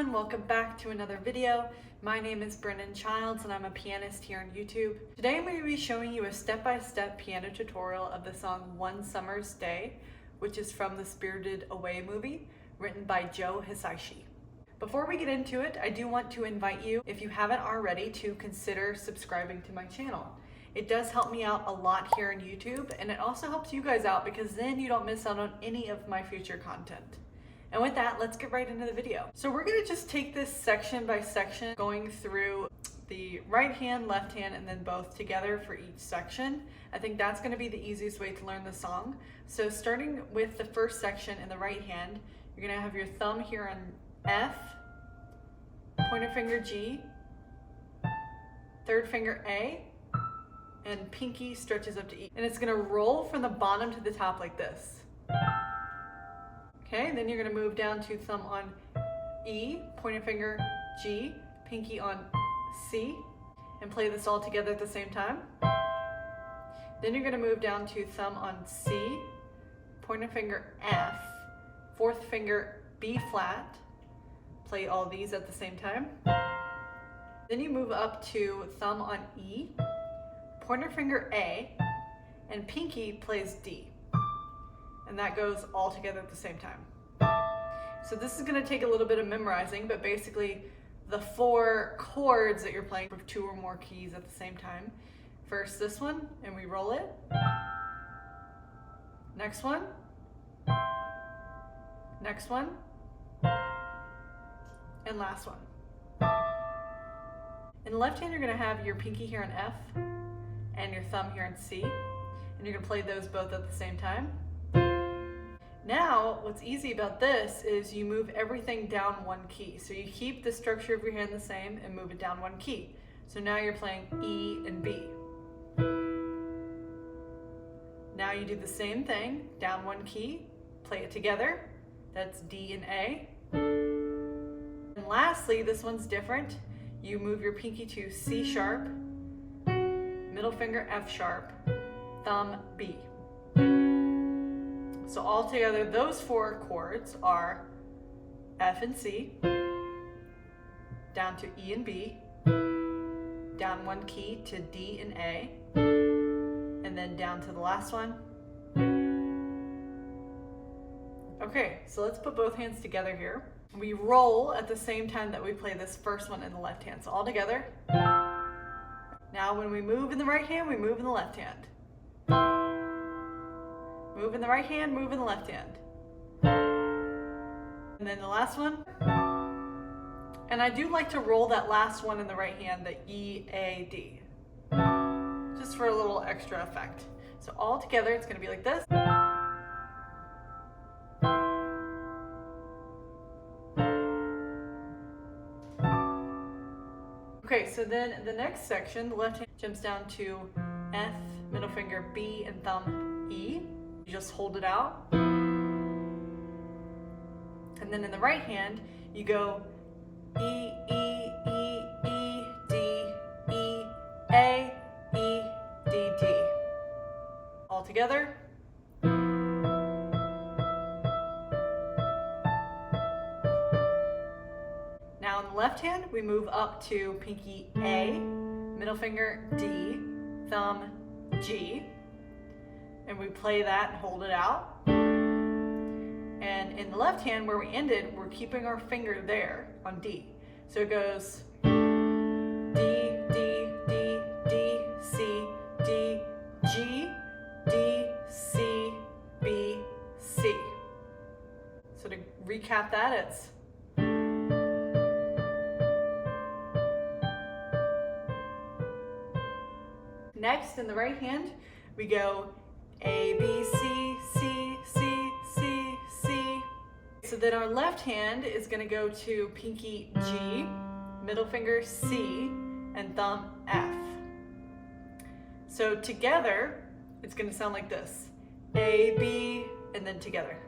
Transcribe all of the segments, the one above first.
everyone, welcome back to another video. My name is Brennan Childs and I'm a pianist here on YouTube. Today I'm going to be showing you a step-by-step piano tutorial of the song One Summer's Day, which is from the Spiritedaway movie, written by Joe Hisaishi. Before we get into it, I do want to invite you, if you haven't already, to consider subscribing to my channel. It does help me out a lot here on YouTube, and it also helps you guys out because then you don't miss out on any of my future content. And with that, let's get right into the video. So we're gonna just take this section by section, going through the right hand, left hand, and then both together for each section. I think that's gonna be the easiest way to learn the song. So starting with the first section in the right hand, you're gonna have your thumb here on F, pointer finger G, third finger A, and pinky stretches up to E. And it's gonna roll from the bottom to the top like this. Okay, then you're gonna move down to thumb on E, pointer finger G, pinky on C, and play this all together at the same time. Then you're gonna move down to thumb on C, pointer finger F, fourth finger B flat, play all these at the same time. Then you move up to thumb on E, pointer finger A, and pinky plays D. And that goes all together at the same time. So this is gonna take a little bit of memorizing, but basically the four chords that you're playing with two or more keys at the same time. First this one, and we roll it. Next one. Next one. And last one. In the left hand, you're gonna have your pinky here on F and your thumb here on C, and you're gonna play those both at the same time. Now, what's easy about this is you move everything down one key. So you keep the structure of your hand the same and move it down one key. So now you're playing E and B. Now you do the same thing, down one key, play it together. That's D and A. And lastly, this one's different. You move your pinky to C sharp, middle finger F sharp, thumb B. So all together, those four chords are F and C, down to E and B, down one key to D and A, and then down to the last one. Okay, so let's put both hands together here. We roll at the same time that we play this first one in the left hand. So all together. Now when we move in the right hand, we move in the left hand. Move in the right hand, move in the left hand. And then the last one. And I do like to roll that last one in the right hand, the E, A, D. Just for a little extra effect. So all together, it's gonna be like this. Okay, so then the next section, the left hand jumps down to F, middle finger B, and thumb E. You just hold it out. And then in the right hand, you go E, E, E, E, D, E, A, E, D, D. All together. Now in the left hand, we move up to pinky A, middle finger D, thumb G. And we play that and hold it out. And in the left hand, where we ended, we're keeping our finger there on D. So it goes D, D, D, D, C, D, G, D, C, B, C. So to recap that, it's next in the right hand, we go A, B, C, C, C, C, C. So then our left hand is gonna go to pinky G, middle finger C, and thumb F. So together, it's gonna sound like this. A, B, and then together.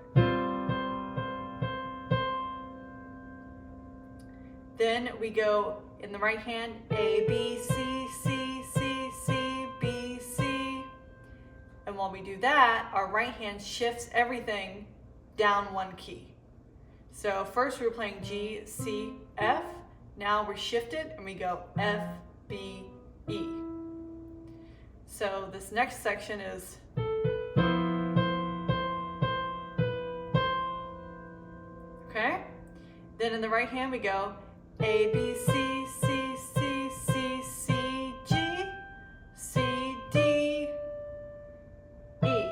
Then we go in the right hand, A, B, C, C, C, C, B, C. And while we do that, our right hand shifts everything down one key. So first we were playing G, C, F. Now we're shifted and we go F, B, E. So this next section is okay. Then in the right hand we go A, B, C, C, C, C, C, G, C, D, E.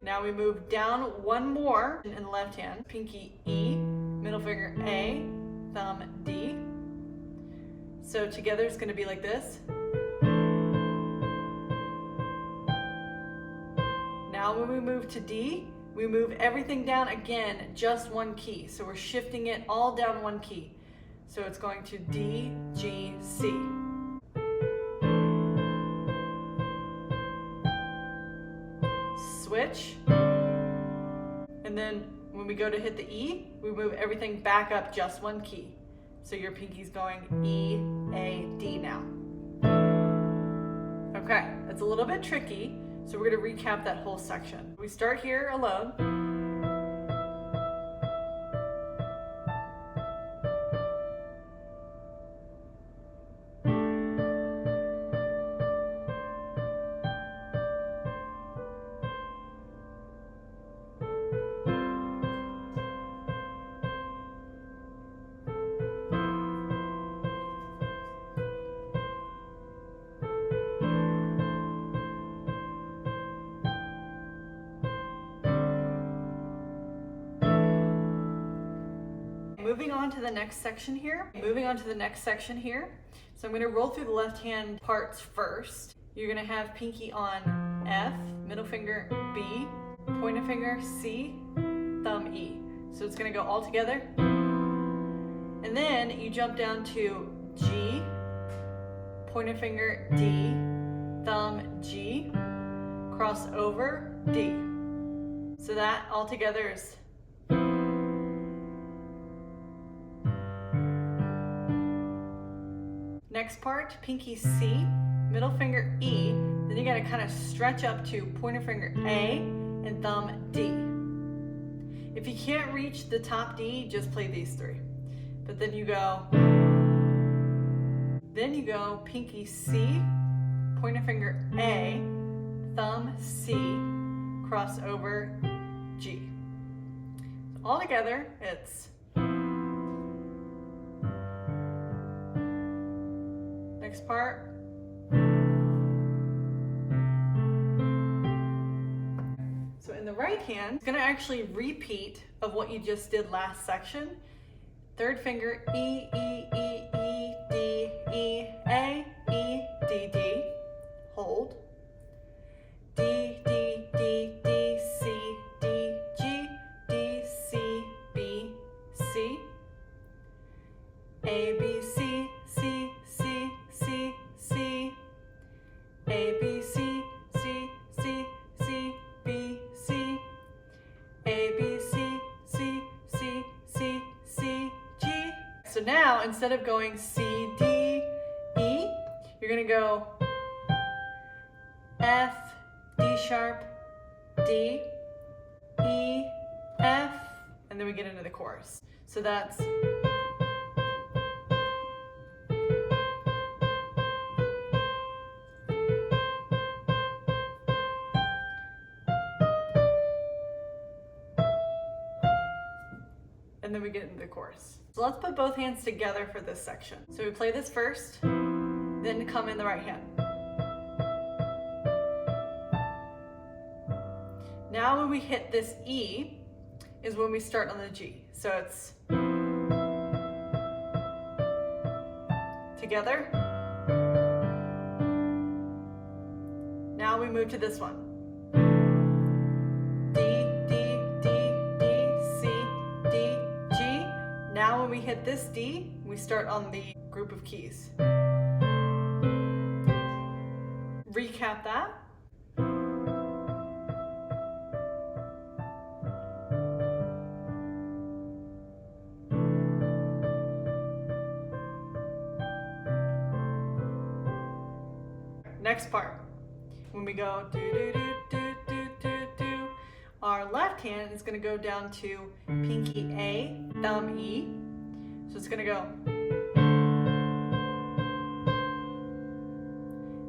Now we move down one more in the left hand. Pinky E, middle finger A, thumb D. So together it's going to be like this. Now when we move to D, we move everything down again, just one key. So we're shifting it all down one key. So it's going to D, G, C. Switch. And then when we go to hit the E, we move everything back up just one key. So your pinky's going E, A, D now. Okay, it's a little bit tricky, so we're going to recap that whole section. We start here alone. Moving on to the next section here. So I'm going to roll through the left hand parts first. You're going to have pinky on F, middle finger B, pointer finger C, thumb E. So it's going to go all together. And then you jump down to G, pointer finger D, thumb G, cross over D. So that all together is next part, pinky C, middle finger E, then you gotta kind of stretch up to pointer finger A and thumb D. If you can't reach the top D, just play these three. But then you go pinky C, pointer finger A, thumb C, cross over G. So all together, it's next part. So in the right hand, it's going to actually repeat of what you just did last section. Third finger E, E, E, E, D, E, A, E, D, D. Hold. D, D, D, D, C, D, G, D, C, B, C. A, B, C, C, C, C, C, A, B, C, C, C, C, B, C, A, B, C, C, C, C, C, G. So now, instead of going C, D, E, you're going to go F, D sharp, D, E, F, and then we get into the chorus. So that's and then we get into the chorus. So let's put both hands together for this section. So we play this first, then come in the right hand. Now when we hit this E is when we start on the G. So it's together. Now we move to this one. Now when we hit this D, we start on the group of keys. Recap that. Next part, when we go do do do do do do do our left hand is going to go down to pinky A, thumb E. So it's going to go.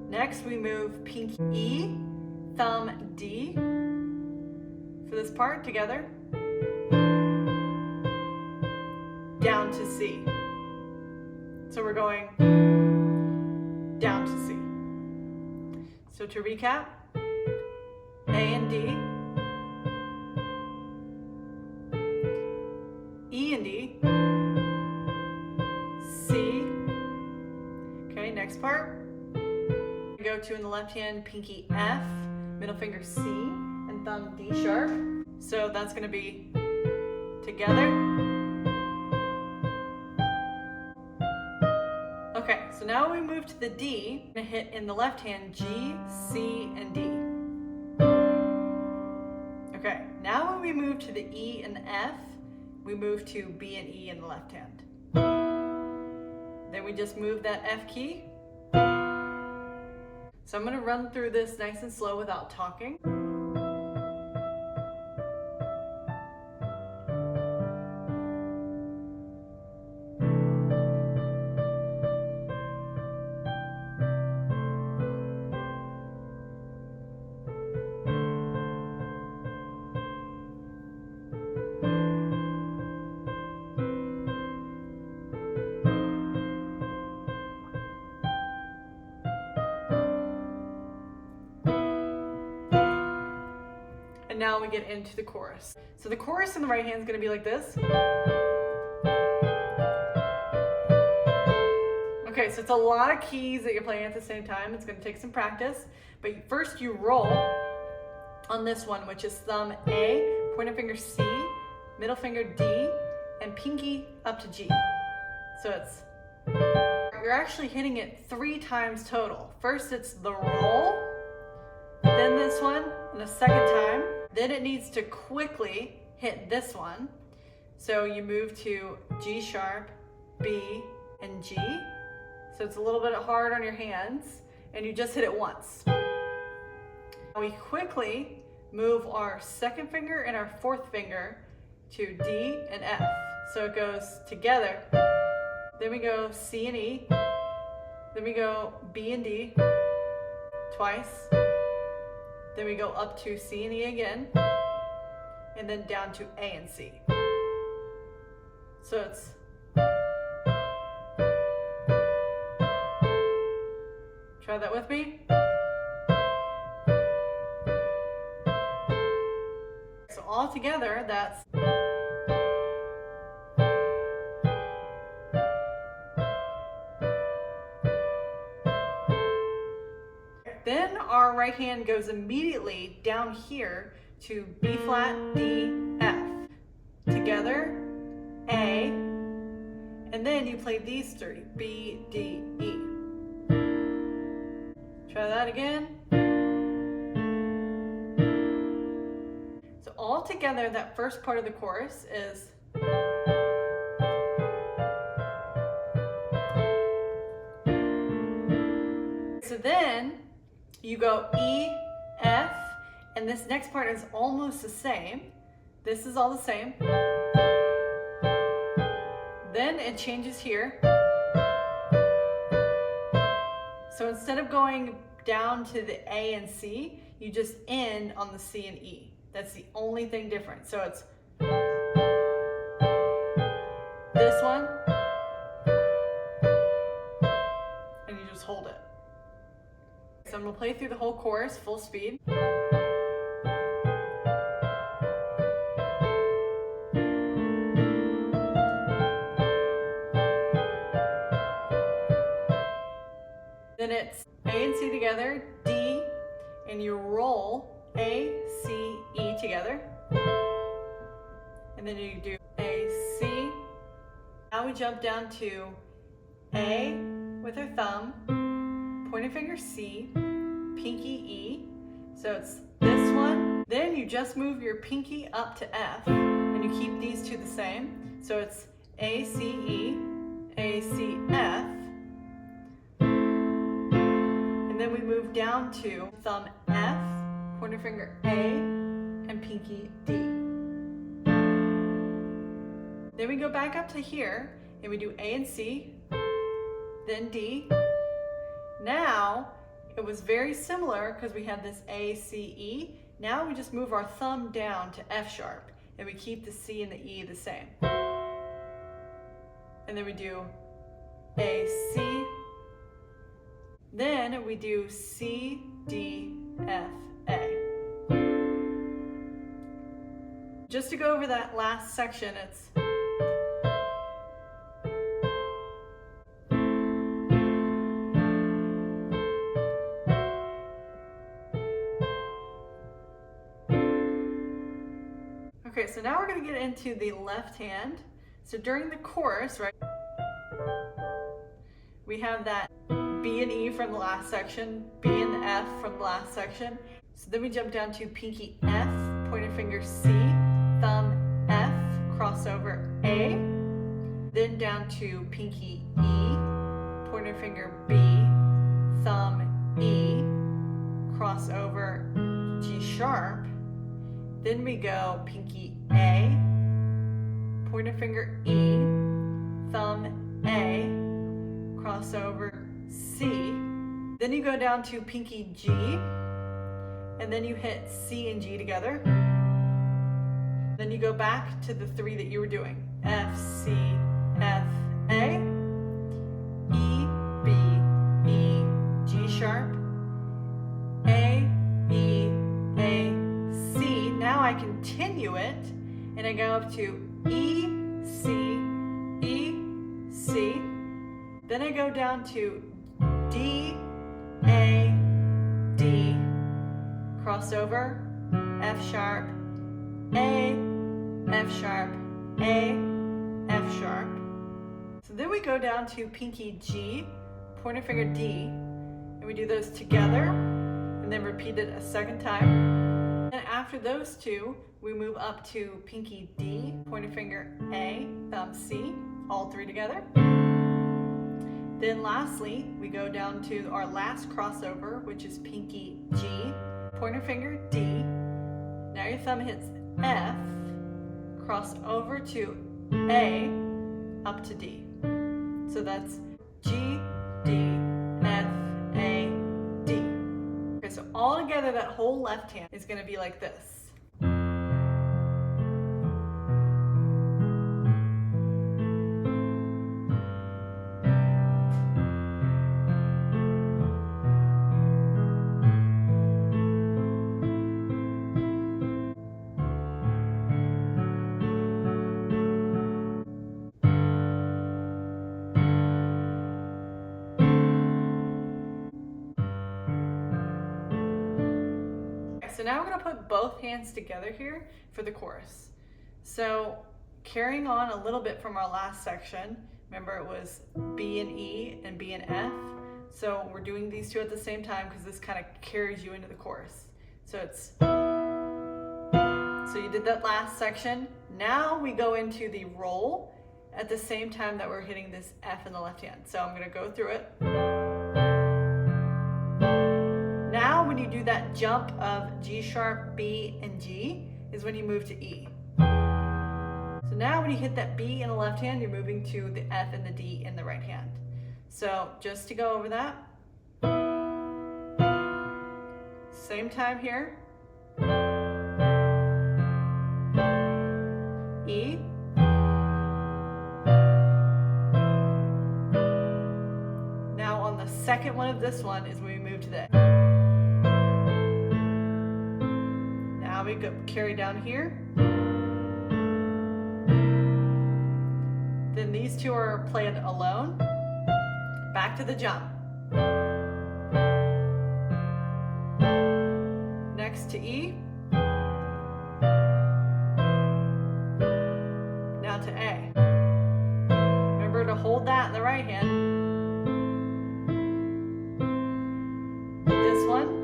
Next we move pinky E, thumb D for this part together, down to C. So we're going down to C. So to recap, A and D, E and D, C. Okay, next part. Go to in the left hand, pinky F, middle finger C, and thumb D sharp. So that's going to be together. Okay, so now we move to the D. I'm going to hit in the left hand G, C, and D. Okay, now when we move to the E and the F, we move to B and E in the left hand. Then we just move that F key. So I'm going to run through this nice and slow without talking. Now we get into the chorus. So the chorus in the right hand is going to be like this. Okay, so it's a lot of keys that you're playing at the same time. It's going to take some practice. But first you roll on this one, which is thumb A, pointer finger C, middle finger D, and pinky up to G. So it's, you're actually hitting it 3 times total. First it's the roll, then this one, and the second time. Then it needs to quickly hit this one. So you move to G sharp, B, and G. So it's a little bit hard on your hands, and you just hit it once. We quickly move our second finger and our fourth finger to D and F. So it goes together. Then we go C and E. Then we go B and D twice. Then we go up to C and E again, and then down to A and C. So it's, try that with me. So all together, that's. Then our right hand goes immediately down here to B flat, D, F. Together, A, and then you play these 3, B, D, E. Try that again. So all together, that first part of the chorus is. So then, you go E, F, and this next part is almost the same. This is all the same. Then it changes here. So instead of going down to the A and C, you just end on the C and E. That's the only thing different. So it's this one, and you just hold it. So I'm going to play through the whole chorus full speed. Then it's A and C together, D, and you roll A, C, E together. And then you do A, C. Now we jump down to A with our thumb, pointer finger C, pinky E. So it's this one. Then you just move your pinky up to F, and you keep these two the same. So it's A, C, E, A, C, F. And then we move down to thumb F, pointer finger A, and pinky D. Then we go back up to here and we do A and C, then D. Now, it was very similar because we had this A, C, E. Now we just move our thumb down to F sharp and we keep the C and the E the same. And then we do A, C. Then we do C, D, F, A. Just to go over that last section, it's okay, so now we're going to get into the left hand. So during the chorus, right, we have that B and E from the last section, B and F from the last section. So then we jump down to pinky F, pointer finger C, thumb F, crossover A. Then down to pinky E, pointer finger B, thumb E, crossover G sharp. Then we go pinky A, pointer finger E, thumb A, crossover C. Then you go down to pinky G, and then you hit C and G together. Then you go back to the three that you were doing. F, C, F, A, E, B, E, G sharp, A, E, A, C. Now I continue it, and I go up to E, C, E, C. Then I go down to D, A, D, crossover, F sharp, A, F sharp, A, F sharp. So then we go down to pinky G, pointer finger D, and we do those together, and then repeat it a second time. And after those two, we move up to pinky D, pointer finger A, thumb C, all three together. Then lastly, we go down to our last crossover, which is pinky G, pointer finger D. Now your thumb hits F, cross over to A, up to D. So that's G, D, F, A, D. Okay, so all together, that whole left hand is going to be like this. So now we're going to put both hands together here for the chorus. So carrying on a little bit from our last section, remember it was B and E and B and F. So we're doing these two at the same time because this kind of carries you into the chorus. So it's, so you did that last section. Now we go into the roll at the same time that we're hitting this F in the left hand. So I'm going to go through it. Now when you do that jump of G sharp, B, and G is when you move to E. So now when you hit that B in the left hand, you're moving to the F and the D in the right hand. So just to go over that, same time here, E, now on the second one of this one is when we move to the Now we go carry down here. Then these two are played alone. Back to the jump. Next to E. Now to A. Remember to hold that in the right hand. This one.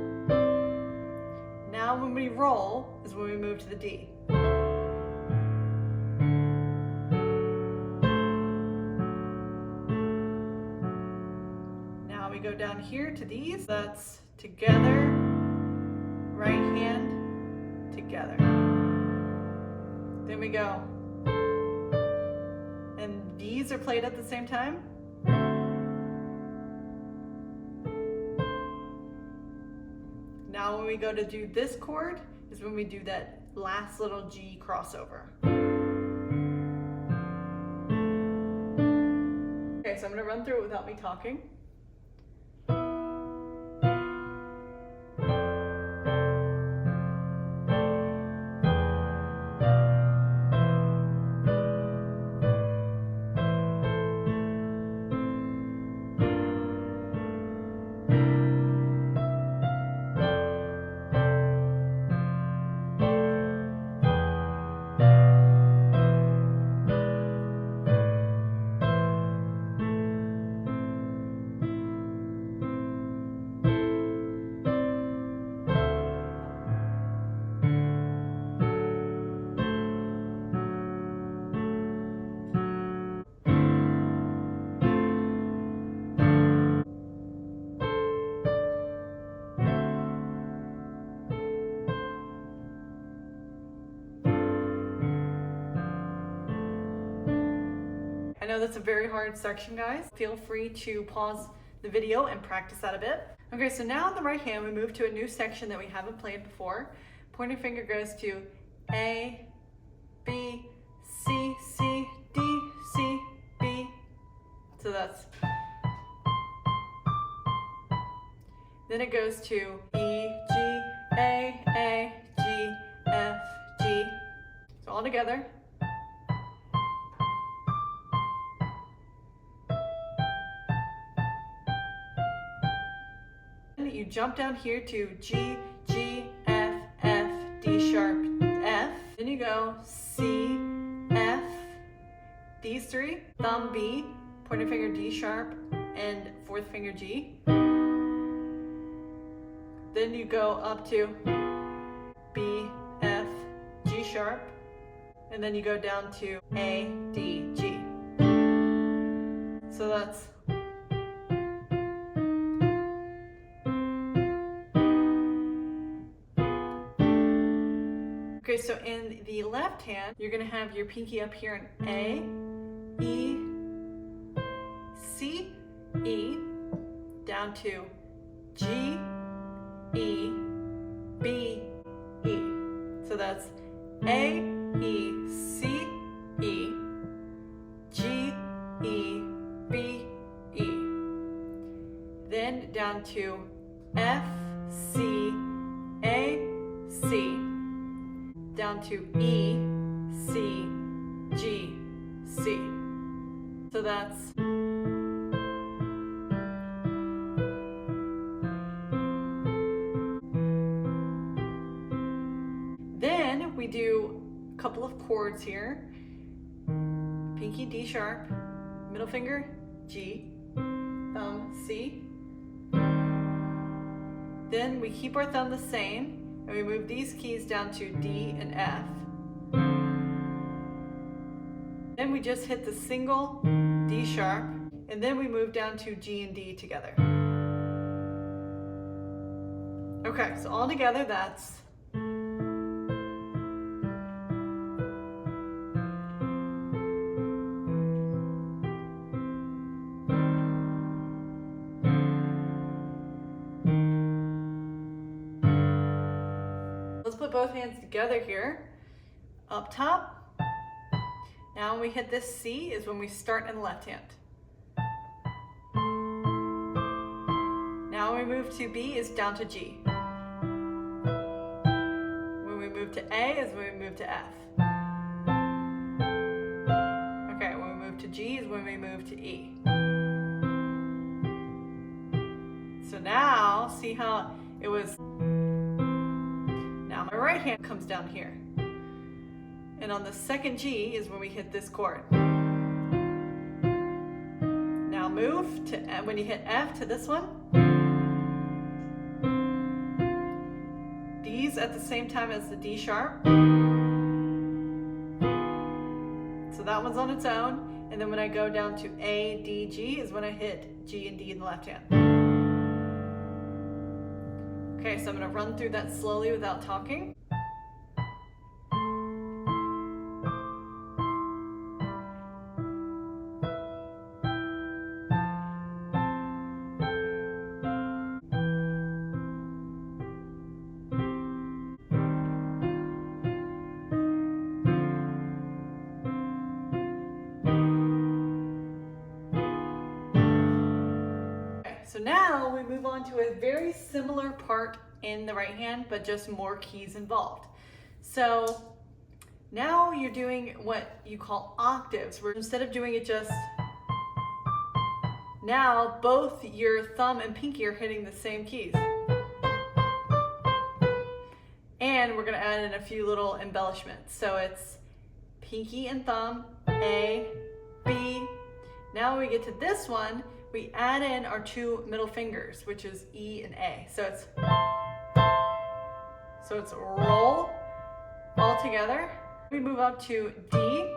Now when we roll is when we move to the D. Now we go down here to these. That's together, right hand, together. together. Then we go, and these are played at the same time. Now when we go to do this chord is when we do that last little G crossover. Okay, so I'm going to run through it without me talking. I know that's a very hard section, guys. Feel free to pause the video and practice that a bit. Okay, so now on the right hand, we move to a new section that we haven't played before. Pointing finger goes to A, B, C, C, D, C, B. So that's. Then it goes to E, G, A, G, F, G. So all together. You jump down here to G, G, F, F, D sharp, F. Then you go C, F, these three, thumb B, pointer finger D sharp, and fourth finger G. Then you go up to B, F, G sharp, and then you go down to A, D, G. So that's. Okay, so in the left hand, you're gonna have your pinky up here in A, E, C, E, down to G, E, B, E. So that's A, E, C, E, G, E, B, E. Then down to F, C, A, C. Down to E, C, G, C. So that's. Then we do a couple of chords here. Pinky D sharp, middle finger G, thumb C. Then we keep our thumb the same. And we move these keys down to D and F. Then we just hit the single D sharp, and then we move down to G and D together. Okay, so all together that's. Let's put both hands together here. Up top. Now when we hit this C is when we start in the left hand. Now when we move to B is down to G. When we move to A is when we move to F. Okay, when we move to G is when we move to E. So now, see how it was. Now my right hand comes down here. And on the second G is when we hit this chord. Now move to, when you hit F to this one. These at the same time as the D sharp. So that one's on its own. And then when I go down to A, D, G is when I hit G and D in the left hand. Okay, so I'm going to run through that slowly without talking. so now we move on to a very similar part in the right hand, but just more keys involved. So now you're doing what you call octaves, where instead of doing it just, now both your thumb and pinky are hitting the same keys. And we're gonna add in a few little embellishments. So it's pinky and thumb, A, B. Now when we get to this one, we add in our two middle fingers, which is E and A. So it's roll all together. We move up to D,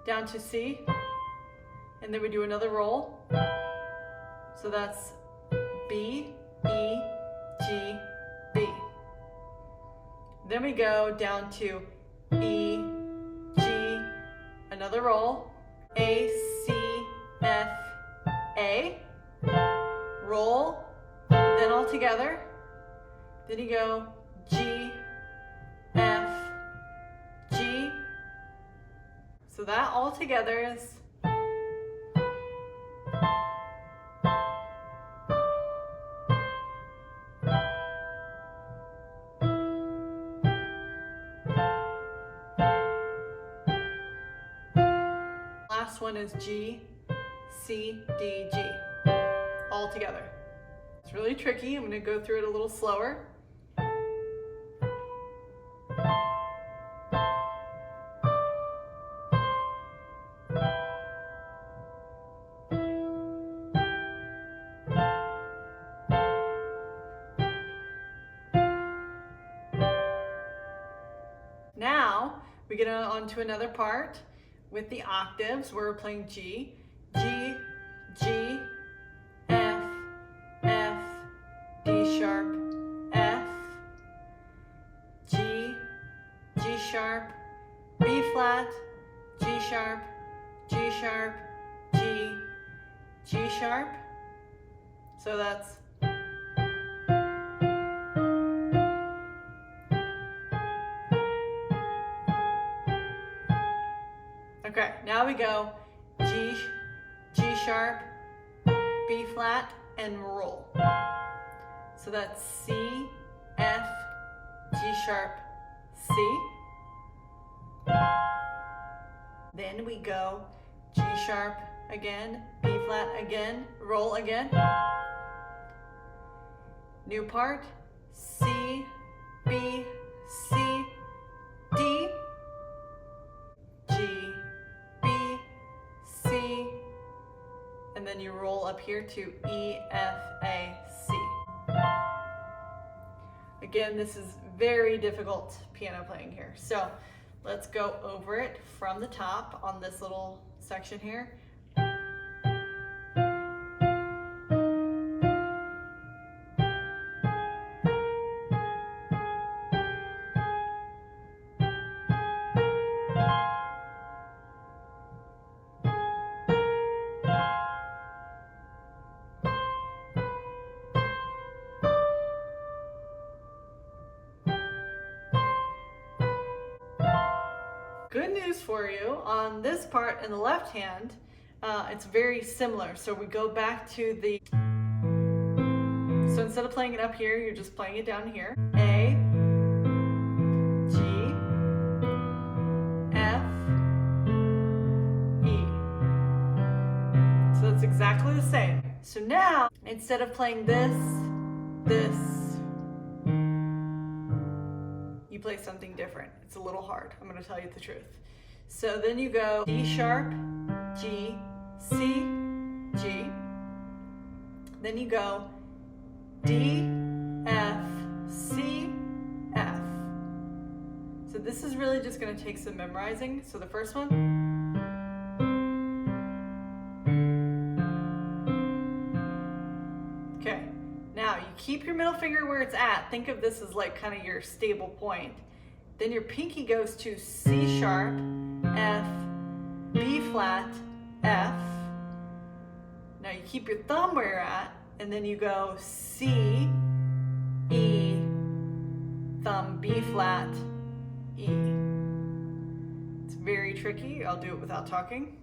down to C, and then we do another roll. So that's B, E, G, B. Then we go down to E, G, another roll, A, C, F, A, roll, then all together. Then you go G, F, G. So that all together is last one is G, C, D, G, all together. It's really tricky. I'm going to go through it a little slower. Now we get on to another part with the octaves where we're playing G, G, G, F, F, D sharp, F, G, G sharp, B flat, G sharp, G sharp, G, G sharp. So that's okay, now we go G, G sharp, B flat, and roll. So that's C, F, G sharp, C. Then we go G sharp again, B flat again, roll again. New part, C, B, C, D, G, B, C, and then you roll up here to E, F, A, C. Again, this is very difficult piano playing here. So let's go over it from the top on this little section here. Good news for you, on this part in the left hand, it's very similar. So we go back to the, so instead of playing it up here, you're just playing it down here. A, G, F, E. So that's exactly the same. So now, instead of playing this, you play something different. It's a little hard, I'm gonna tell you the truth. So then you go D sharp, G, C, G. Then you go D, F, C, F. So this is really just gonna take some memorizing. So the first one. Okay, now you keep your middle finger where it's at. Think of this as like kind of your stable point. Then your pinky goes to C sharp, F, B flat, F. Now you keep your thumb where you're at, and then you go C, E, thumb, B flat, E. It's very tricky. I'll do it without talking.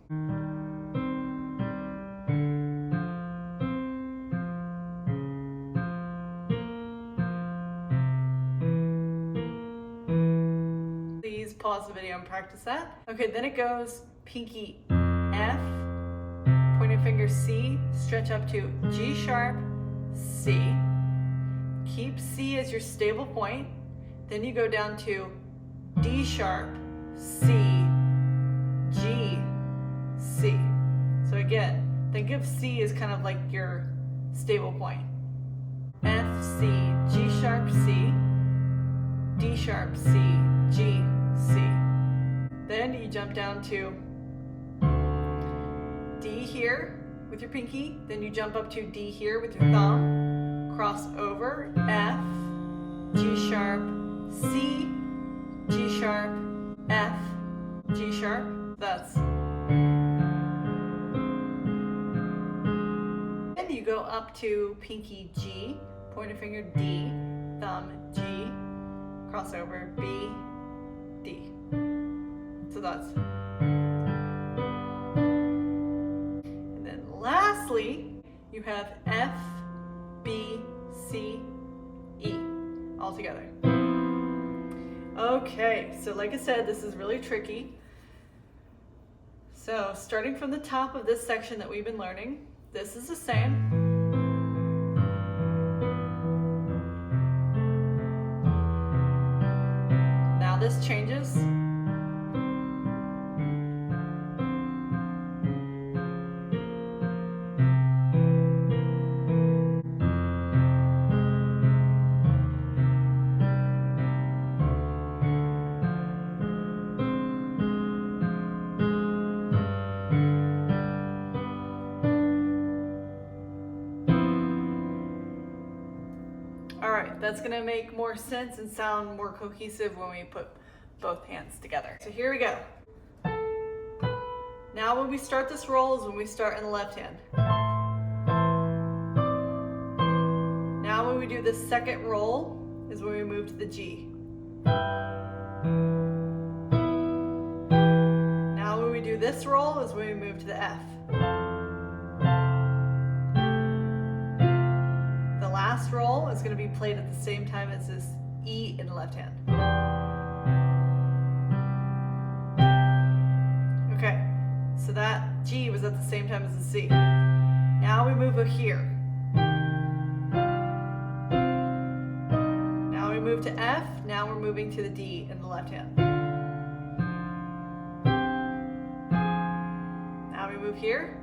pause the video and practice that. Okay, then it goes pinky F, pointing finger C, stretch up to G sharp, C. Keep C as your stable point. Then you go down to D sharp, C, G, C. So again, think of C as kind of like your stable point. F, C, G sharp, C, D sharp, C, G, C. Then you jump down to D here with your pinky, then you jump up to D here with your thumb, cross over, F, G sharp, C, G sharp, F, G sharp. That's. Then you go up to pinky G, pointer finger D, thumb G, cross over B, D. So that's. And then lastly, you have F, B, C, E all together. Okay, so like I said, this is really tricky. So starting from the top of this section that we've been learning, this is the same. Now this changes. Alright, that's going to make more sense and sound more cohesive when we put both hands together. So here we go. Now when we start this roll is when we start in the left hand. Now when we do the second roll is when we move to the G. Now when we do this roll is when we move to the F. Last roll is going to be played at the same time as this E in the left hand. Okay, so that G was at the same time as the C. Now we move over here. Now we move to F. Now we're moving to the D in the left hand. Now we move here.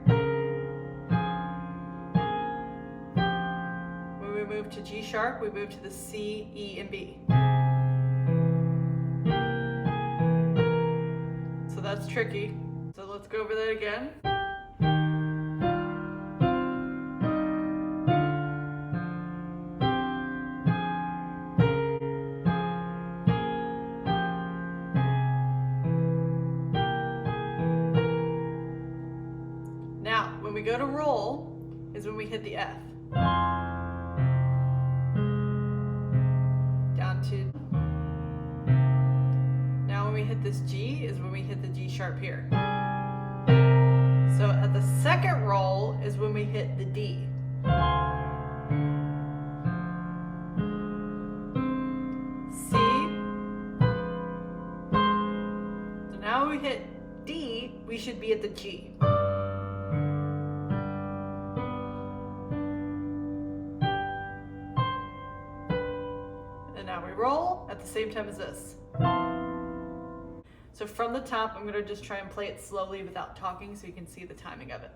We move to G sharp, we move to the C, E, and B. So that's tricky. So let's go over that again. Now, when we go to roll, is when we hit the F. Now when we hit this G is when we hit the G sharp here. So at the second roll is when we hit the D. C. So now when we hit D, we should be at the G. Now we roll at the same time as this. So from the top, I'm going to just try and play it slowly without talking so you can see the timing of it.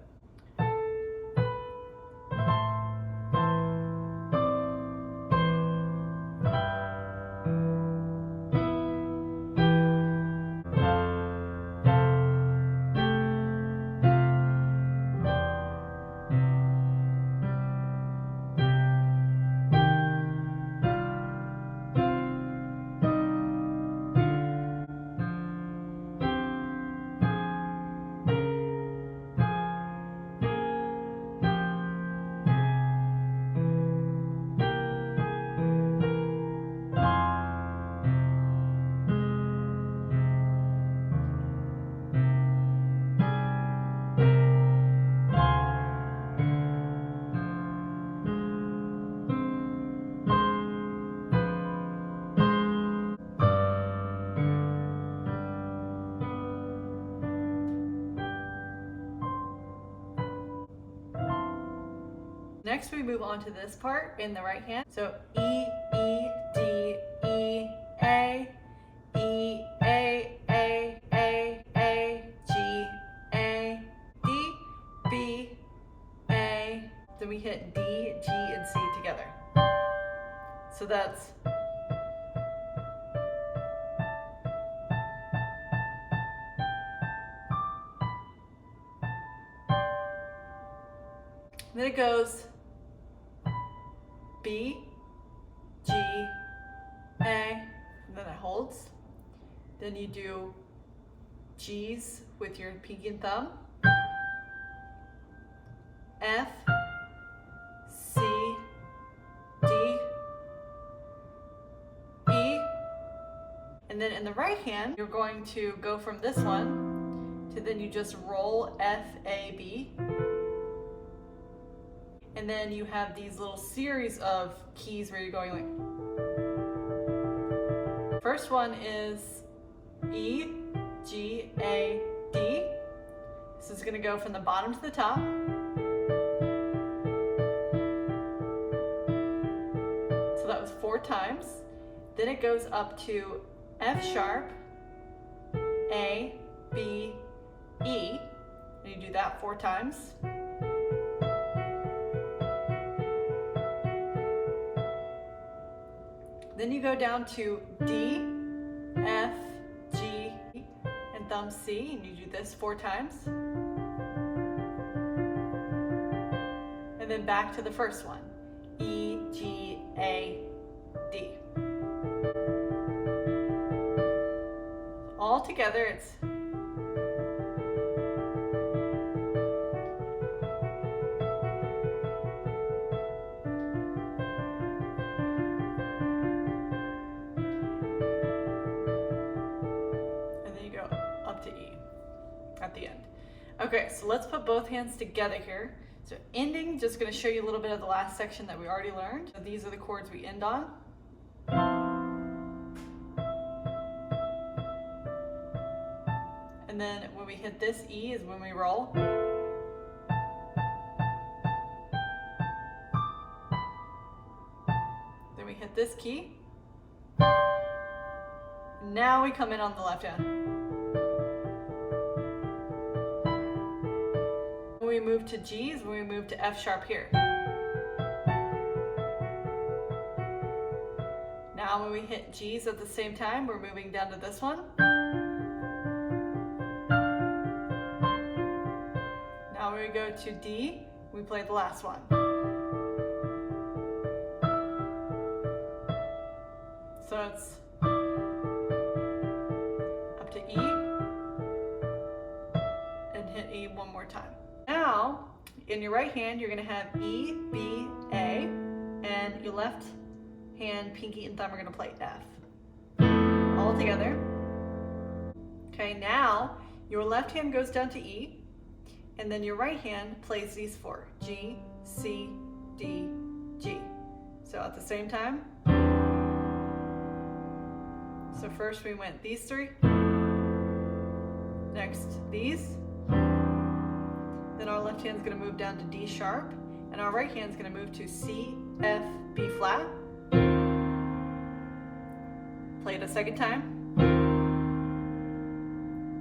Next we move on to this part in the right hand. So E, E, D, E, A, E, A, G, A, D, B, A. Then we hit D, G, and C together. So that's then it goes B, G, A, and then it holds. Then you do G's with your pinky and thumb, F, C, D, E, and then in the right hand, you're going to go from this one to then you just roll F, A, B. And then you have these little series of keys where you're going like. First one is E, G, A, D. This is gonna go from the bottom to the top. So that was 4 times. Then it goes up to F sharp, A, B, E. And you do that 4 times. Then you go down to D, F, G, and thumb C, and you do this 4 times. And then back to the first one, E, G, A, D. All together it's to E at the end. Okay, so let's put both hands together here. So ending, just going to show you a little bit of the last section that we already learned. So these are the chords we end on. And then when we hit this E is when we roll. Then we hit this key. Now we come in on the left hand. When we move to G's, when we move to F sharp here. Now when we hit G's at the same time, we're moving down to this one. Now when we go to D, we play the last one. So it's up to E and hit E one more time. Now, in your right hand, you're going to have E, B, A, and your left hand, pinky and thumb are going to play F. All together. Okay, now your left hand goes down to E, and then your right hand plays these 4, G, C, D, G. So at the same time. So first we went these 3, next these. Then our left hand's going to move down to D sharp, and our right hand's going to move to C, F, B flat. Play it a second time.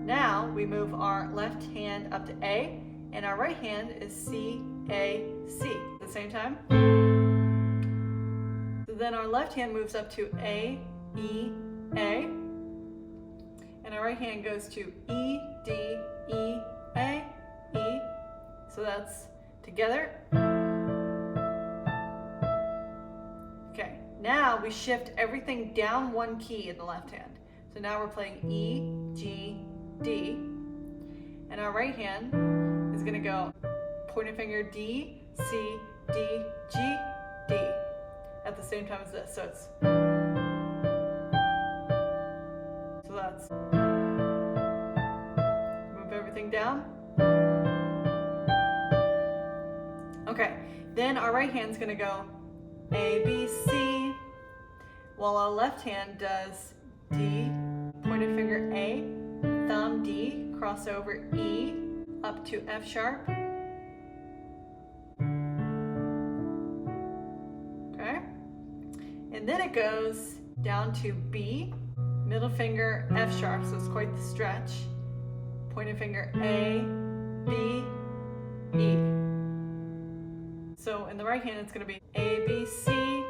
Now we move our left hand up to A, and our right hand is C, A, C. At the same time. So then our left hand moves up to A, E, A, and our right hand goes to E, D, E, A, E. So that's together. Okay, now we shift everything down 1 key in the left hand. So now we're playing E, G, D, and our right hand is going to go pointer finger D, C, D, G, D at the same time as this. So it's that's move everything down. Okay, then our right hand's gonna go A, B, C, while our left hand does D, pointed finger A, thumb D, crossover E, up to F sharp, And then it goes down to B, middle finger, F sharp, so it's quite the stretch. Pointer finger, A, B, E. So in the right hand, it's going to be A, B, C,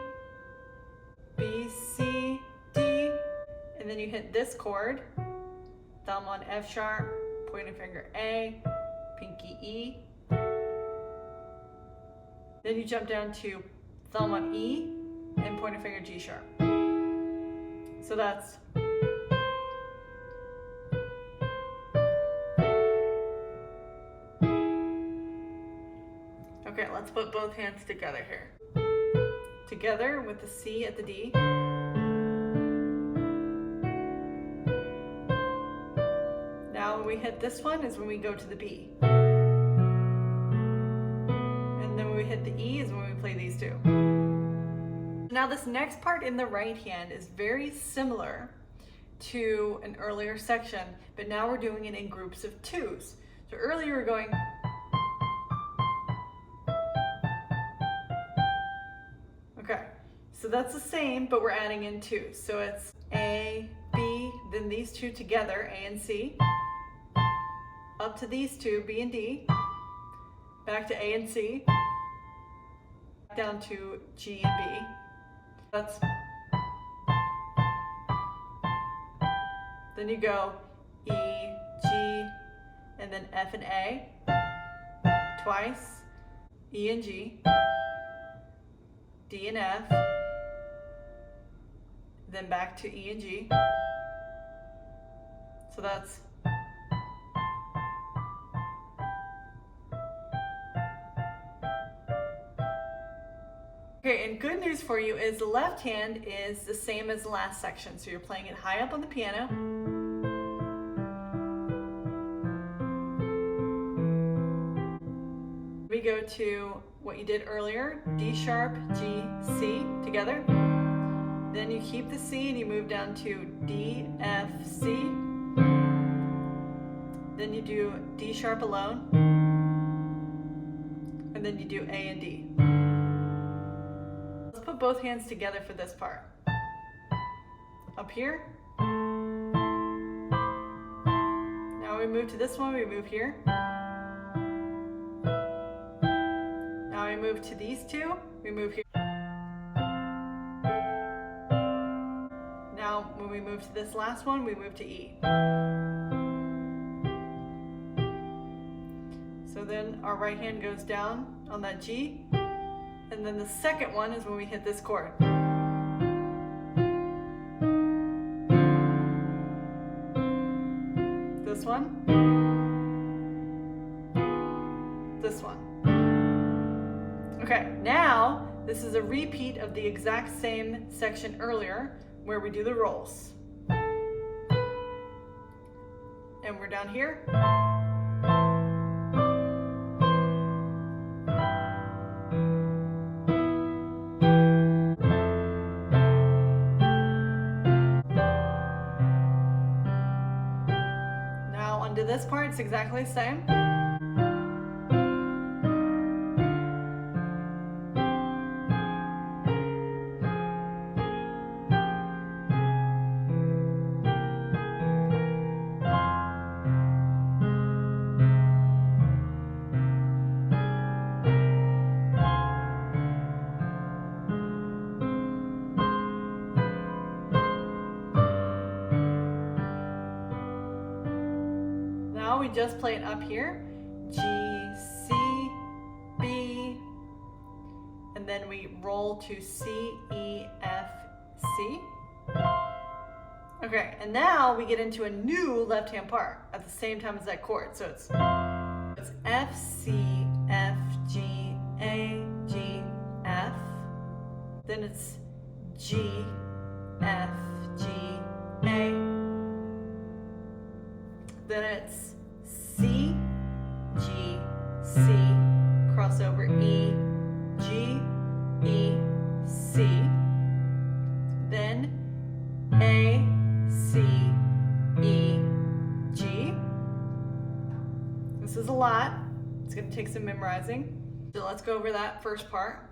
B, C, D, and then you hit this chord, thumb on F sharp, pointer finger A, pinky E. Then you jump down to thumb on E and pointer finger G sharp. So that's okay, let's put both hands together here. Together with the C at the D. Now when we hit this one is when we go to the B. And then when we hit the E is when we play these two. Now this next part in the right hand is very similar to an earlier section, but now we're doing it in groups of twos. So earlier we were going okay, so that's the same, but we're adding in twos. So it's A, B, then these two together, A and C, up to these two, B and D, back to A and C, down to G and B. That's, then you go E, G, and then F and A, twice, E and G, D and F, then back to E and G. So that's okay, and good news for you is the left hand is the same as the last section. So you're playing it high up on the piano. We go to what you did earlier, D sharp, G, C together. Then you keep the C and you move down to D, F, C. Then you do D sharp alone. And then you do A and D. Let's put both hands together for this part. Up here. Now we move to this one, we move here. Now we move to these two, we move here. Now when we move to this last one, we move to E. So then our right hand goes down on that G, and then the second one is when we hit this chord. This one. This one. Okay, now this is a repeat of the exact same section earlier where we do the rolls. And we're down here. Now onto this part, it's exactly the same. Now we just play it up here, G, C, B, and then we roll to C, E, F, C. Okay, and now we get into a new left-hand part at the same time as that chord. So it's F, C, F, G, A, G, F. Then it's G, F, G, A. Then it's C, G, C, crossover E, G, E, C. Then A, C, E, G. This is a lot. It's going to take some memorizing. So let's go over that first part.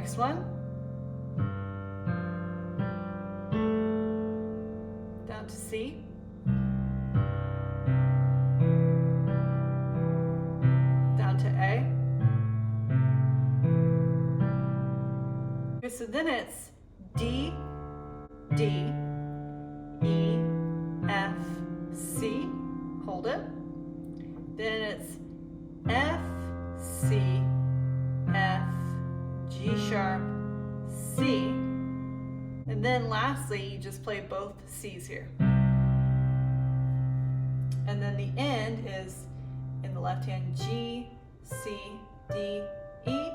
Next one. Down to C. Down to A. Okay, so then it's D, D, E, F, C. Hold it. Then it's F, C, F, G sharp, C. And then lastly, you just play both C's here. And then the end is in the left hand G, C, D, E,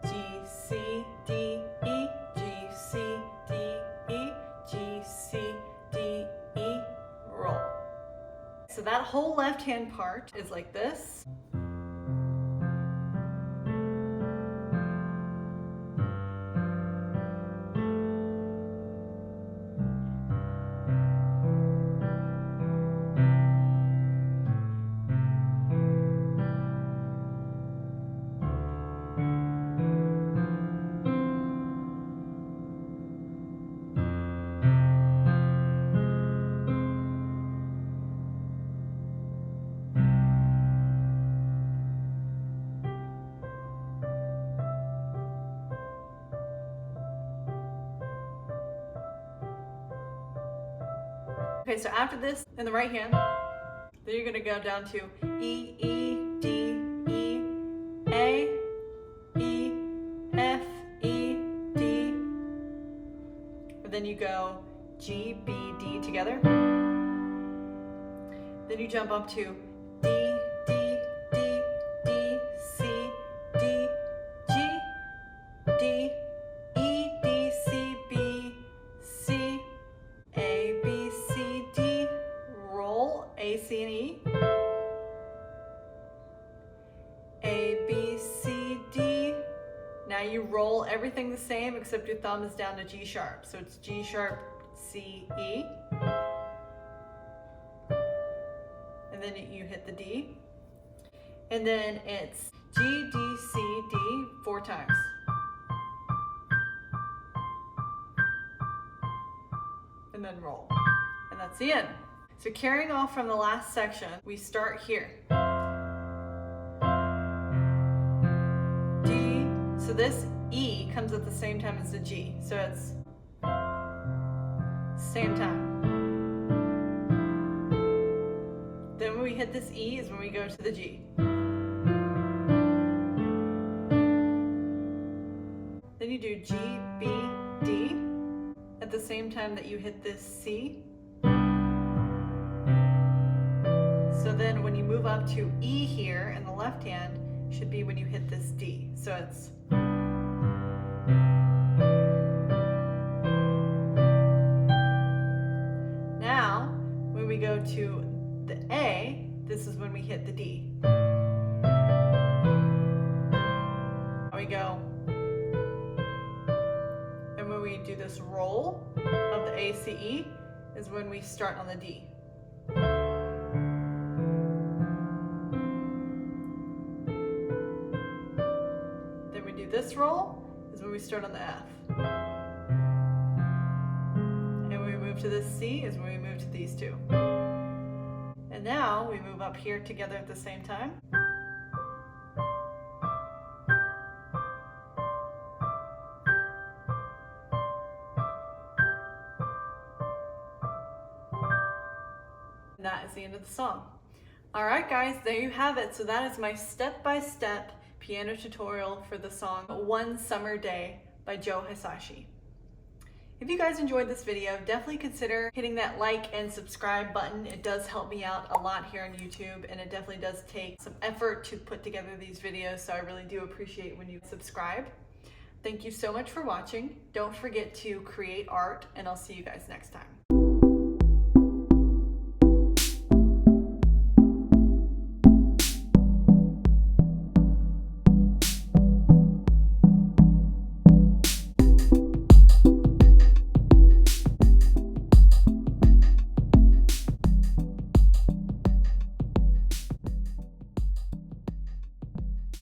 G, C, D, E, G, C, D, E, G, C, D, E, roll. So that whole left hand part is like this. Okay, so after this, in the right hand, then you're gonna go down to E, E, D, E, A, E, F, E, D. And then you go G, B, D together. Then you jump up to D, D, D, D, C, D, G, D, E, D, C, B, C, A, B, C, D, roll, A, C, and E. A, B, C, D. Now you roll everything the same except your thumb is down to G sharp. So it's G sharp, C, E. And then you hit the D. And then it's G, D, C, D 4 times. And then roll. And that's the end. So carrying off from the last section, we start here. D, so this E comes at the same time as the G. So it's same time. Then when we hit this E is when we go to the G. Then you do G, B, D at the same time that you hit this C. So then when you move up to E here in the left hand, should be when you hit this D. So it's now when we go to the A, this is when we hit the D. We go, and when we do this roll of the A, C, E is when we start on the D. Then we do this roll is when we start on the F. And when we move to this C is when we move to these two. And now we move up here together at the same time. And that is the end of the song. Alright guys, there you have it. So that is my step-by-step piano tutorial for the song One Summer Day by Joe Hisaishi. If you guys enjoyed this video, definitely consider hitting that like and subscribe button. It does help me out a lot here on YouTube, and it definitely does take some effort to put together these videos, so I really do appreciate when you subscribe. Thank you so much for watching. Don't forget to create art, and I'll see you guys next time.